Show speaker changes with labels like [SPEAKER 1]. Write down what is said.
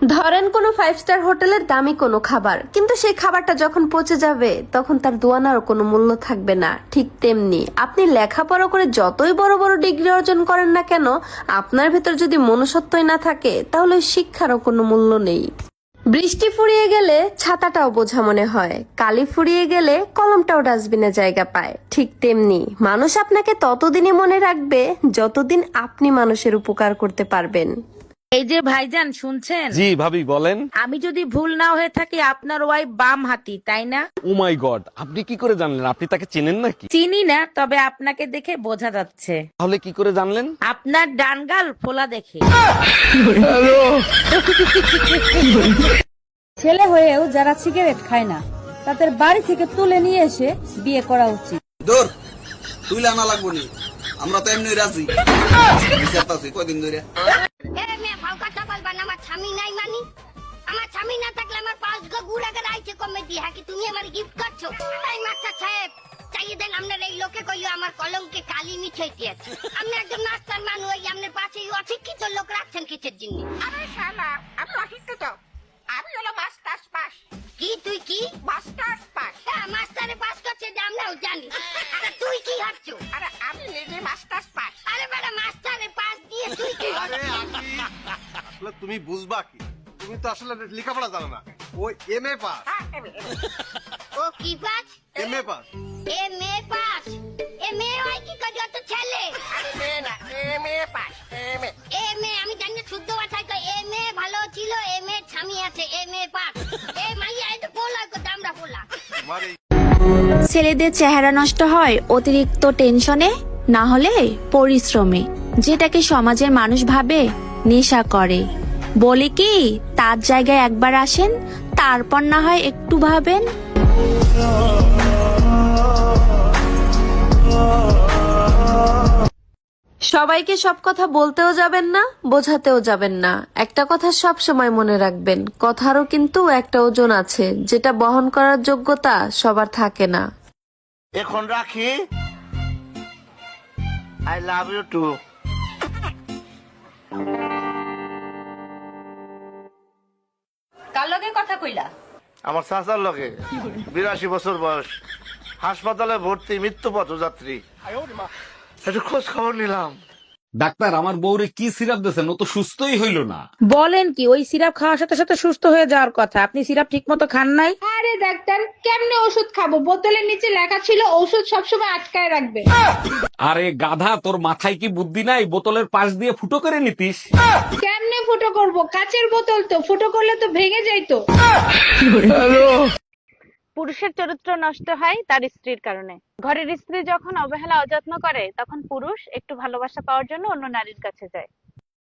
[SPEAKER 1] ধরেন কোনো 5 স্টার হোটেলের দামি কোনো খাবার, কিন্তু সেই খাবারটা যখন পচে যাবে তখন তার দোয়ানারও কোনো মূল্য থাকবে না। ঠিক তেমনি আপনি লেখাপড়া করে যতই বড় বড় ডিগ্রি অর্জন করেন না কেন, আপনার ভেতর যদি মনুষ্যত্বই না থাকে তাহলে ওই শিক্ষারও কোনো মূল্য নেই। বৃষ্টি ফুরিয়ে গেলে ছাতাটাও বোঝা মনে হয়, কালি ফুরিয়ে গেলে কলমটাও ডাস্টবিনে জায়গা পায়। ঠিক তেমনি মানুষ আপনাকে ততদিনই মনে রাখবে যতদিন আপনি মানুষের উপকার করতে পারবেন।
[SPEAKER 2] এই যে ভাইজান শুনছেন?
[SPEAKER 3] জি ভাবি বলেন।
[SPEAKER 2] আমি যদি ভুল না হয়ে থাকি আপনার ওয়াইফ বাম হাতি, তাই না?
[SPEAKER 3] ও মাই গড, আপনি কি করে জানলেন? আপনি তাকে চেনেন নাকি?
[SPEAKER 2] চিনি না, তবে আপনাকে দেখে বোঝা যাচ্ছে।
[SPEAKER 3] তাহলে কি করে জানলেন?
[SPEAKER 2] আপনার ডান গাল ফোলা দেখে।
[SPEAKER 4] ছেলে হয়েও যারা সিগারেট খায় না তাদের বাড়ি থেকে তুলে নিয়ে এসে বিয়ে করা উচিত।
[SPEAKER 5] দূর তুই আনা লাগবো নি, আমরা তো এমনি রাজি। কয়দিন ধরে
[SPEAKER 6] আমার স্বামী নাই মানি, আমার স্বামী না থাকলে আমার 5 গো গুড়াকে রাইছে কমেডি হ্যাঁ কি তুমি আমার গিফট করছো? এই মাস্টার সাহেব চাইয়ে দেন, আপনার এই লোকে কইলো আমার কলঙ্কে কালি মিছাইতে আছে। আপনি একজন মাস্টার মানুষ, ওই আপনার পাশে অশিক্ষিত লোক রাখছেন কিসের জন্য? আরে শালা আমি অশিক্ষিত, আমি হলো মাস্টার্স পাস। কি তুই কি মাস্টার্স পাস? হ্যাঁ মাস্টারে পাস করছে যে আমরাও জানি। আরে তুই কি হচ্ছো? আরে আমি নিজে মাস্টার্স পাস। আরে বেটা মাস্টারে পাস দিয়ে তুই কি?
[SPEAKER 7] আসলে তুমি বুঝবা কি, তুমি তো আসলে লেখাপড়া জানো না। ও এমএ পাস।
[SPEAKER 6] ও কি pass?
[SPEAKER 7] MA pass.
[SPEAKER 6] MA pass? MA ওই কি করে যত ছেলে? আরে মে না, এমএ পাস। এমএ আমি জানি শুদ্ধ ভাষায় কই এমএ ভালো ছিল, এমএ স্বামী আছে, এমএ পাস। এ মাইয়া এটা বলা কো দামড়া বলা।
[SPEAKER 7] তোমার এই
[SPEAKER 8] ছেলেদের চেহারা নষ্ট হয় অতিরিক্ত টেনশনে, না হলে পরিশ্রমে, যেটাকে সমাজের মানুষ ভাবে নেশা করে। বলি কি, তার জায়গায় একবার আসেন, তারপর না হয় একটু ভাবেন।
[SPEAKER 1] সবাইকে সব কথা বলতেও যাবেন না, বোঝাতেও যাবেন না। একটা কথা সব সময় মনে রাখবেন, কথারও কিন্তু একটা ওজন আছে, যেটা বহন করার যোগ্যতা সবার থাকে না।
[SPEAKER 9] এখন রাখি। I love you too.
[SPEAKER 4] কার লগে কথা কইলা?
[SPEAKER 9] আমার চাচার লগে, 82 বছর বয়স, হাসপাতালে ভর্তি, মৃত্যু পথযাত্রী। একটু খোঁজ খবর নিলাম।
[SPEAKER 3] ডাক্তার, আমার বউরে কি সিরাপ দিয়েছেন? ও তো সুস্থই হইল না।
[SPEAKER 2] বলেন কি, ওই সিরাপ খাওয়ার সাথে সাথে সুস্থ হয়ে যাওয়ার কথা। আপনি সিরাপ ঠিক মতো খান নাই।
[SPEAKER 10] আরে ডাক্তার কেমনে ওষুধ খাবো? বোতলের নিচে লেখা ছিল ওষুধ সবসময় আটকায় রাখবে।
[SPEAKER 3] আরে গাধা, তোর মাথায় কি বুদ্ধি নাই? বোতলের পাশ দিয়ে ফুটো করে নিতিস।
[SPEAKER 10] কেমনে ফুটো করব? কাচের বোতল তো, ফুটো করলে তো ভেঙে যাইতো।
[SPEAKER 11] পুরুষের চরিত্র নষ্ট হয় তার স্ত্রীর কারণে। ঘরের স্ত্রী যখন অবহেলা অযত্ন করে তখন পুরুষ একটু ভালোবাসা পাওয়ার জন্য অন্য নারীর কাছে যায়।